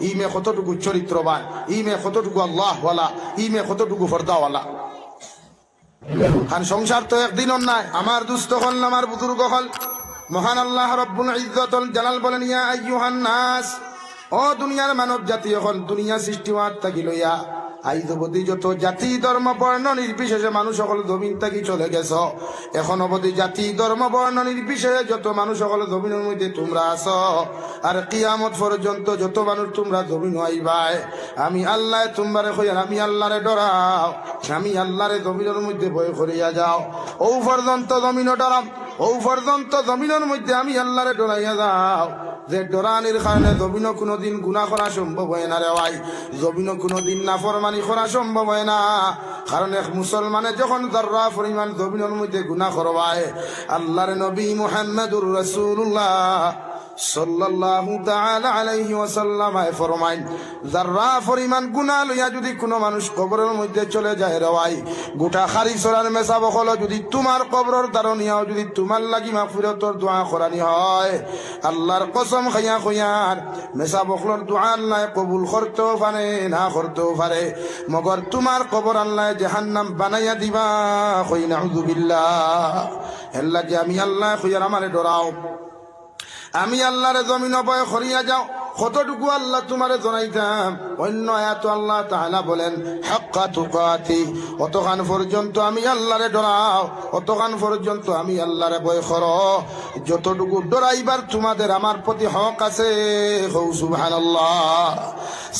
ই মেয়ে কতটুকু চরিত্রবান, ই মেয়ে কতটুকু আল্লাহওয়ালা, ই মেয়ে কতটুকু ফর্দাওয়ালা। কারণ সংসার তো একদিনও নাই। আমার দুস্থ হল, আমার বুজুর্গ হল, মহান আল্লাহ রব্বুল ইজ্জতুল জালাল বলেন, ইয়া আইয়ুহান নাস, ও দুনিয়ার মানব জাতি হল, দুনিয়া সৃষ্টি হওয়ার থাকি লইয়া আইজ অবধি যত জাতি ধর্ম বর্ণ নির্বিশেষে মানুষ সকল জমিন থাকি চলে গেছ, এখন অবধি জাতি ধর্ম বর্ণ নির্বিশেষে যত মানুষ সকল জমিনের মধ্যে তোমরা আছো, আর কিয়ামত পর্যন্ত যত মানুষ তোমরা জমিন আইবাই, আমি আল্লাহ তোমারে কই, আমি আল্লাহরে ডরাও, আমি আল্লাহরে জমিনের মধ্যে ভয় করিয়া যাও। ও পর্যন্ত জমিনও ডরাম, ও পর্যন্ত জমিনের মধ্যে আমি আল্লাহরে ডরাইয়া যাও, যে ডরানির কারণে জমিনও কোনোদিন গুনাহ করা সম্ভব হয় না রে ভাই, জমিনও কোনোদিন নাফরমানি করা সম্ভব হয় না। কারণ এক মুসলমানে যখন যাররা পরিমাণ জমিনের মধ্যে গুনাহ করবায়, আল্লাহর নবী মুহাম্মদুর রাসূলুল্লাহ সাল্লাল্লাহু তাআলা আলাইহি ওয়াসাল্লাম ফরমাইন, যাররা পরিমাণ গুনাহ লইয়া যদি কোনো মানুষ কবরের মধ্যে চলে যায় রে ভাই, গোটা খারি সরার মেসাব হলো যদি তোমার কবরের দারণিয়াও যদি তোমার লাগি মাগফিরাতের দোয়া করানি হয়, আল্লাহর কসম খাইয়া কইয়ার মেসাব হলোর দোয়া আল্লাহ কবুল করতেও পারে না করতেও পারে, মগর তোমার কবর আল্লাহ জাহান্নাম বানাইয়া দিবা। কই নাউযুবিল্লাহ। এর লাগে আমি আল্লাহ কইয়ার আমারে ডরাও, আমি আল্লাহর জমিন ভয় করিয়া যাও। কতটুকু আল্লাহ তোমারে জানাইতাম, অন্য আয়াত আল্লাহ তাআলা বলেন হাক্কা তুকাতি, অতখান পর্যন্ত আমি আল্লাহরে ডরাও, অতখান পর্যন্ত আমি আল্লাহরে ভয় করো যতটুকু ডরাইবার তোমাদের আমার প্রতি হক আছে। হৌ সুবহানাল্লাহ।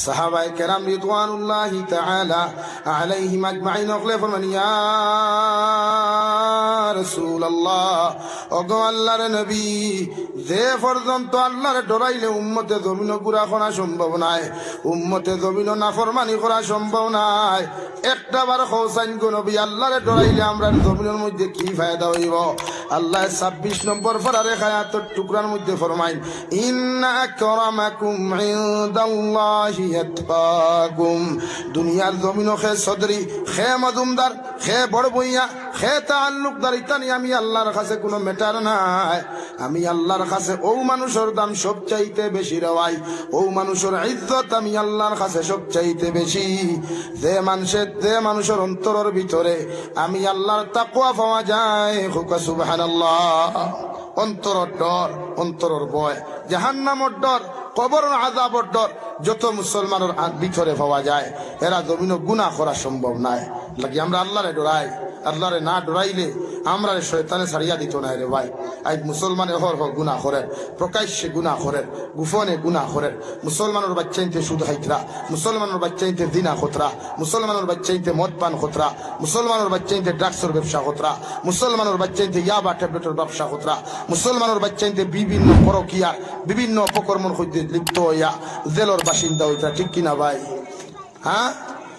সাহাবায়ে কেরাম রিদওয়ানুল্লাহি তাআলা আলাইহিম আজমাইন হলে ফরমান, ইয়া রাসূলুল্লাহ, ওগো আল্লাহর নবী, যে পর্যন্ত আল্লাহরে ডরাইলে উম্মতে জমিন গুড়া করা সম্ভব নাই, উম্মতে জমিন নাফরমানি করা সম্ভব নাই, একটা বার হোসাইন গো নবী, আল্লাহরে ডরাইলে আমরা জমিনের মধ্যে কি ফায়দা হইব? আল্লাহ 26 নম্বর ফারারে আয়াতের টুকরার মধ্যে ফরমাইন, ইন্না আকরামাকুম ইনদাল্লাহি আতকাকুম। দুনিয়ার জমিন খে সদরি, খে মজুমদার, খে বড় বইয়া, খে তাআল্লুকদার, ইতানি আমি আল্লাহর কাছে কোনো ম্যাটার নাই। আমি আল্লাহর কাছে ও মানুষের দাম সবচাইতে বেশি রে ভাই, ও মানুষের ইজ্জত আমি আল্লাহর কাছে সবচাইতে বেশি, যে মানুষের অন্তরের ভিতরে আমি আল্লাহর তাকওয়া পাওয়া যায়। সুবহানাল্লাহ। অন্তরের ডর, অন্তরের ভয়, জাহান্নামের ডর, কবরের আযাবের ডর যত মুসলমানের ভিতরে পাওয়া যায়, এরা জমিন গুনাহ করা সম্ভব নাই। লাগি আমরা আল্লাহরে ডরাই, আল্লাহরে না ডরাইলে আমরা শয়তানে ছাড়িয়া দিত না রে ভাই। আজ মুসলমানে হর গুনাহ করেন, প্রকাশ্যে গুনাহ করেন, গোপনে গুনাহ করেন। মুসলমানের বাচ্চা ইনতে সুদ খাইতরা, মুসলমানের বাচ্চা ইনতে জিনা খতরা, মুসলমানের বাচ্চা ইনতে মদ পান খতরা, মুসলমানের বাচ্চা ইনতে ড্রাগসের ব্যবসা খতরা, মুসলমানের বাচ্চা ইনতে ইয়াবা ট্যাবলেটের ব্যবসা খতরা, মুসলমানের বাচ্চা ইনতে বিভিন্ন পরকিয়ার বিভিন্ন অপকর্মের মধ্যে লিপ্ত হইয়া জেলের বাসিন্দা হইতা। ঠিক কিনা ভাই? হ্যাঁ,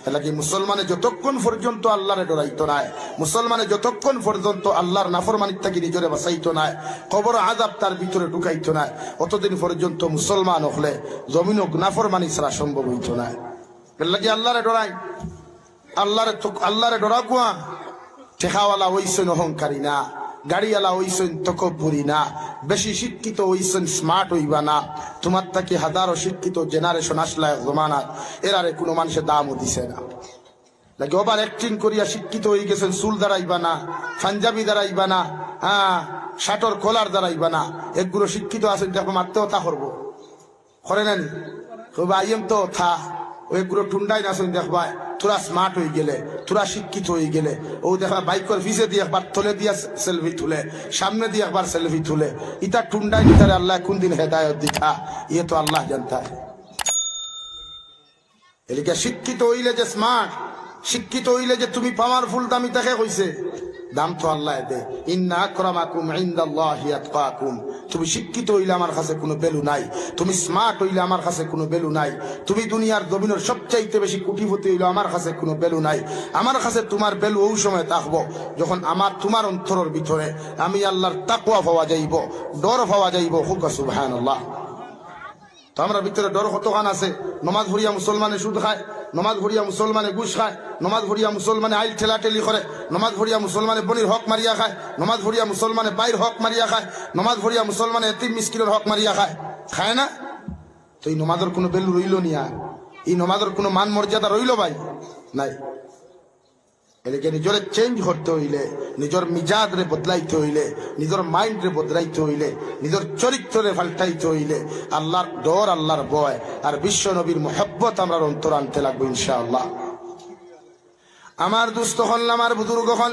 এলাকি মুসলমানে যতক্ষণ পর্যন্ত আল্লাহরে ডরাইতো নাই, মুসলমানে যতক্ষণ পর্যন্ত আল্লাহর নাফরমানির থেকে নিজরে বাঁচাইতো নাই, কবর আযাব তার ভিতরে ঢুকাইতো নাই, অতদিন পর্যন্ত মুসলমান হলে জমিন নাফরমানি ছাড়া সম্ভব হইতো না। এলাকি আল্লাহরে ডরাই, আল্লাহরে ডরা কুয়া। ঠেকাওয়ালা হইছেন অহংকারী না, গাড়িওয়ালা হইছেন তকব্বুরি না, বেশি শিক্ষিত হইছেন স্মার্ট হইবা না। তোমার তাকে হাজারো শিক্ষিত জেনারেশন আসলা জমানাত, এরারে কোনো মানুষের দামও দিছে না। লাগে ওবার অ্যাক্টিং করিয়া শিক্ষিত হয়ে গেছেন, চুল দাঁড়াইবা না, পাঞ্জাবি দাঁড়াইবা না, হ্যাঁ শার্টর কলার দাঁড়াইবা না, এগুলো শিক্ষিত আছেন, দেখো মারতেও তা করবো করে নেন আইএম তো থা, ওইগুলো টুন্ডাই নাচেন দেখবা, তোরা স্মার্ট হয়ে গেলে, তোরা শিক্ষিত হয়ে গেলে, ও দেখা বাইকের পিছে দিয়ে একবার তলে দিয়া সেলফি তুলে, সামনে দিয়ে একবার সেলফি তুলে, ইটা টুন্ডাই নিতারে আল্লাহ কোন দিন হেদায়ত দিতা, ইয়ে তো আল্লাহ জানতা। এদিকে শিক্ষিত হইলে যে স্মার্ট, শিক্ষিত হইলে যে তুমি পাওয়ারফুল, দামি তাকে কইছে, দাম তো আল্লাহ দে। ইন্না আকরামাকুম ইনদাল্লাহি আতকাকুম। তুমি শিক্ষিত হইলে আমার কাছে কোনো ভ্যালু নাই, তুমি স্মার্ট হইলে আমার কাছে কোনো ভ্যালু নাই, তুমি দুনিয়ার জমিনের সবচাইতে বেশি কোটিপতি হইলে আমার কাছে কোনো ভ্যালু নাই। আমার কাছে তোমার ভ্যালু ওই সময় থাকবো যখন তোমার অন্তরের ভিতরে আমি আল্লাহর তাকওয়া পাওয়া যাইব, ডর পাওয়া যাইব। সুবহানাল্লাহ। তো আমরা ভিতরে ডর কতখান আছে। নমাজ ভরিয়া মুসলমানে সুদ খায়, নমাজ ভরিয়া মুসলমানে ঘুষ খায়, নমাজ ভরিয়া মুসলমানে আইল ঠেলাঠেলি করে, নমাজ ভরিয়া মুসলমানে বনির হক মারিয়া খায়, নমাজ ভরিয়া মুসলমানে বাইর হক মারিয়া খায়, নমাজ ভরিয়া মুসলমানে এতিম মিসকিনের হক মারিয়া খায়। খায় না? তো এই নমাজের কোনো বেলু রইল নিয়া, এই নমাজের কোনো মান মর্যাদা রইল ভাই নাই। এদিকে নিজরে চেঞ্জ করতে হইলে, নিজের মিজাজ রে বদলাইতে হইলে, নিজের মাইন্ড রে বদলাইতে হইলে, নিজের চরিত্রে পাল্টাইতে হইলে আল্লাহর ডর, আল্লাহর ভয় আর বিশ্ব নবীর মোহব্বত আমরা অন্তর আনতে লাগবো ইনশাআল্লাহ। আমার দুস্থ হল, আমার বুজুর্গ হল,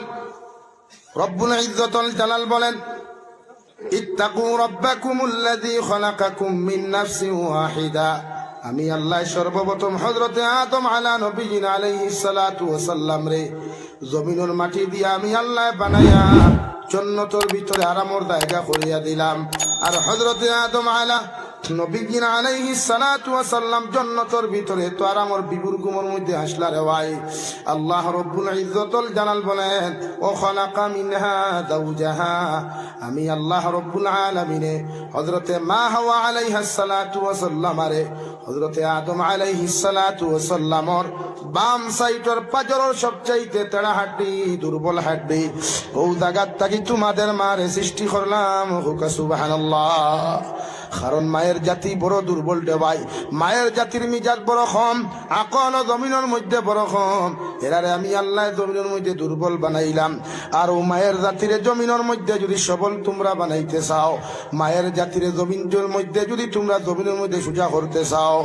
রব্বুল ইজ্জতুল জালাল বলেন, ইত্তাকু রাব্বাকুমুল্লাযী খালাকাকুম মিন নাফসিন ওয়াহিদা। আমি আল্লাহ সর্বপ্রথম হযরতে আদম আলা নবীনা আলাইহিস সালাতু ওয়াস সালাম রে জমিনের মাটি দিয়া আমি আল্লাহ বানায়া জান্নাতের ভিতরে আরামর জায়গা করিয়া দিলাম। আর হযরতে আদম আলা নবীনা আলাইহিস সালাতু ওয়াস সালাম জান্নাতের ভিতরে তো আরামর বিবুর গুমর মধ্যে আসলা রে ভাই। আল্লাহ রব্বুল ইজ্জতুল জালাল বলেন, ও খালাকা মিনহা যাওজাহা। আমি আল্লাহ রব্বুল আলামিনে হযরতে মা হাওয়া আলাইহিস সালাতু ওয়াস সালাম রে হযরতে আদম আলাইহিস সালাতু ওয়াস সালামর বাম সাইডের পাজরের সবচাইতে তেড়া হাড্ডি, দুর্বল হাড্ডি, ও জায়গার থাকি তোমাদের মারে সৃষ্টি করলাম। হুকা সুবহানাল্লাহ। কারণ মায়ের জাতি বড় দুর্বল রে ভাই, মায়ের জাতির মিজাজ বড় কম, আকল জমিনের মধ্যে বড় কম। এরারে আমি আল্লাহ জমিনের মধ্যে দুর্বল বানাইলাম। আর ও মায়ের জাতির জমিনের মধ্যে যদি সবল তোমরা বানাইতে চাও, মায়ের জাতির জমিনের মধ্যে যদি তোমরা জমিনের মধ্যে সোজা করতে চাও,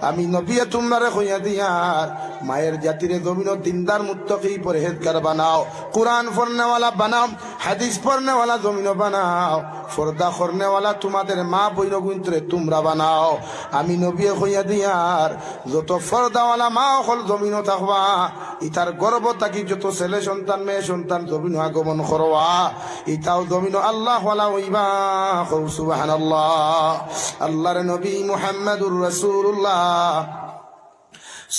আমি নবিয়ে তোমরা কইয়া দিয়ার মায়ের জাতির জমিনের দিনদার মুত্তাকি পরহেজগার বানাও, কোরআন পড়নেওয়ালা বানাও, হাদিস পড়নেওয়ালা জমিন বানাও, পর্দা করনেওয়ালা তোমাদের মা বইন গুন্তরে তোমরা বানাও। আমি নবী কইয়া দিয়ার যত পর্দাওয়ালা মা হল জমিন থাকবা, ইতার গর্ব থাকি যত ছেলে সন্তান মেয়ে সন্তান জমিন আগমন করবা, ইতাও জমিন আল্লাহ ওয়ালা হইবা। সুবহানাল্লাহ। আল্লাহর নবী মুহাম্মদুর রাসূলুল্লাহ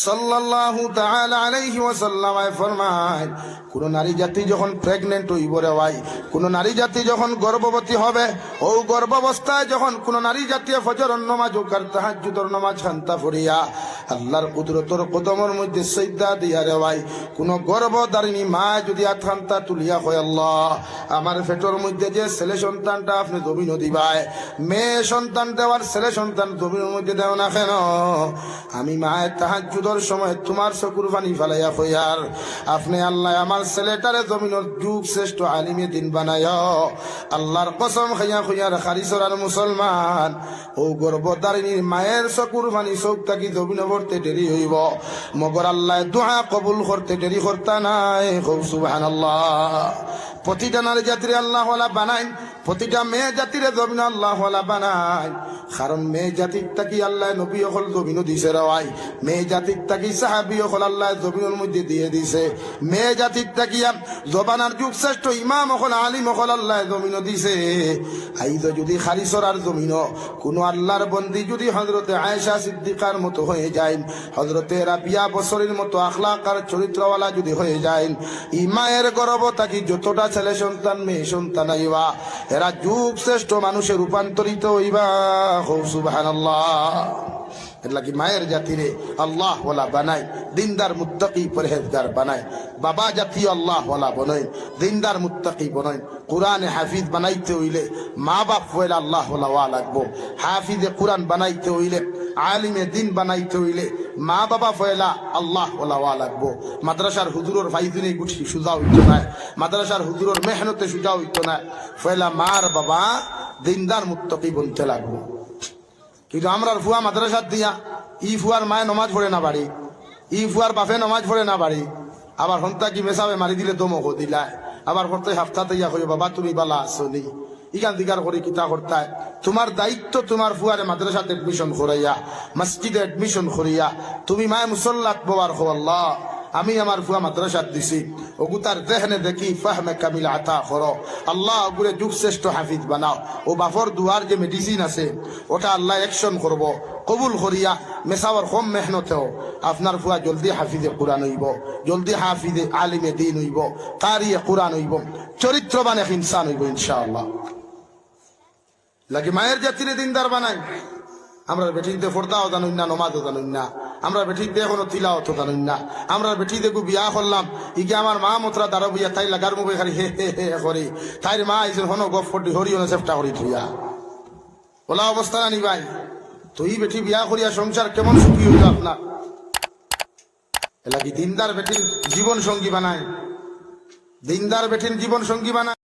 সাল্লাল্লাহু তাআলা আলাইহি ওয়াসাল্লাম ফরমায়, কোন নারী জাতি যখন প্রেগনেন্ট হইব রে ভাই, কোন নারী জাতি যখন গর্ভবতী হবে, ও গর্ভাবস্থায় যখন কোন নারী জাতি ফজরের নামাজ ও তাহাজ্জুদের নামাজ খান্তা পড়িয়া আল্লাহর কুদরতের কদমের মধ্যে সিজদা দিয়া রে ভাই, কোন গর্ভধারিণী মা যদি আখান্তা তুলিয়া কয়, আল্লাহ আমার পেটের মধ্যে যে ছেলে সন্তানটা আপনি জমিন দিবায়, মেয়ে সন্তান দেওয়ার ছেলে সন্তান জমিনের মধ্যে দেও না কেন, আমি মায়ের তাহাজ্জুদের সময় তোমার চকুর পানি ফেলাইয়া কইয়ার আপনি আল্লাহ আমার ছেলেটারে জমিনের যুগ শ্রেষ্ঠ আলিমে দিন বানায়। আল্লাহর কসম খাইয়া কইয়ার খারিসর আর মুসলমান, ও গর্ভধারিণীর মায়ের চকুর পানি চোখ থাকি জমিনে ভরতে দেরি হইব, মগর আল্লাহ দোয়া কবুল করতে দেরি করতা নাই। খুব সুবহানাল্লাহ। প্রতিটা নারী জাতিরে আল্লাহ ওয়ালা বানাই, প্রতিটা মেয়ে জাতিরে জমিন আল্লাহ ওয়ালা বানাই। কারণ মেয়ে জাতির তাকি আল্লাহ নবী হল জমিনও দিছে রাই, মেয়ে জাতির তাকি সাহাবী হল আল্লাহ জমিনের মধ্যে দিয়ে দিছে, মেয়ে জাতির তাকিয়া জবানার যুগ শ্রেষ্ঠ ইমাম হল আলিম হল আল্লাহ জমিনও দিছে। আইজ যদি খারিসর আর জমিন কোন আল্লাহর বন্দী যদি হযরতে আয়েশা সিদ্দিকার মতো হয়ে যায়, হযরতে রাবিয়া বসরির মতো আখলাক আর চরিত্রওয়ালা যদি হয়ে যায়, ইমায়ের গর্ব তাকি যতটা ছেলে সন্তান মেয়ে সন্তান আইবা, এরা যুগ শ্রেষ্ঠ মানুষে রূপান্তরিত হইবা। সুবহানাল্লাহ। এর লাগি মায়ের জাতিরে আল্লাহ ওয়ালা বানাই, দিনদার মুত্তাকি পরহেজগার বানাই। বাবা জাতি আল্লাহ ওয়ালা বনাই, দিনদার মুত্তাকি বনাই। কোরআনে হাফিজ বানাইতে হইলে মা বাপ হইলে আল্লাহ ওয়ালা ওয়া লাগবো। হাফিজে কোরআন বানাইতে হইলে, আলিমে দিন বানাইতে হইলে মা বাবা ফয়লা আল্লাহ ওয়ালা ওয়া লাগবো। মাদ্রাসার হুজুরের ফাইজুনে গুছি সুজা হইতো না, মাদ্রাসার হুজুরের মেহনতে সুজা হইতো না, ফয়লা মার বাবা দিনদার মুত্তাকি বনতে লাগবো। কিন্তু আমরার ফুয়া মাদ্রাসার দিয়া ই ফুয়ার মায়ে নমাজ পড়ে না বাড়ি, ই ফুয়ার বাপে নমাজ পড়ে না বাড়ি, আবার হন্তা কি মেসাবে মারি দিলে দমক দিলায়, আবার প্রত্যেক হাফতাতে ইয়া কই বাবা তুমি বালা আসনি, ইখান দিকার করে কিতা করতায়। তোমার দায়িত্ব তোমার ফুয়ারে মাদ্রাসাতে এডমিশন করাইয়া, মসজিদে এডমিশন করিয়া তুমি মায়ে মুসল্লাত বাবার হো আল্লাহ আমি আমার ফুয়া মাদ্রাসাত দিছি, ওগু তার দেহনে দেখি ফাহমে কামিল আতা করো আল্লাহ, ওগুলো যুগ শ্রেষ্ঠ হাফিজ বানাও। ও বাফর দুয়ার যে মেডিসিন আছে ওটা আল্লাহ অ্যাকশন করব, কবুল করিয়া মেসাওয়ার কম মেহনতেও আপনার ফুয়া জলদি হাফিজে কোরআন হইব, জলদি হাফিজে আলিমে দিন হইব, কারিয়ে কোরআন হইব, চরিত্রবান এক ইনসান হইব ইনশাআল্লাহ। লাগে মায়ের জাতিরে দিনদার বানাই। আমরা বেঠিতে ফোরদাও জানুন না, নমাজও জানুন না, আমরা বেঠিতে এখনো তিলাওয়াত জানুন না, আমরা বেঠিতে গু বিয়া করলাম ইকে আমার মা মতরা দাঁড়া বুইয়া তাই লাগার মুখে খালি হে হে হে করি, তাইর মা আইসেন হনো গফ ফটি হরিও চেষ্টা করি থুইয়া ওলা অবস্থা না নি ভাই। তো এই বেটি বিয়া করিয়া সংসার কেমন সুখী হইল আপনার এলাকি দিনদার বেটির জীবন সঙ্গী বানায় দিনদার বেটির জীবন সঙ্গী বানায়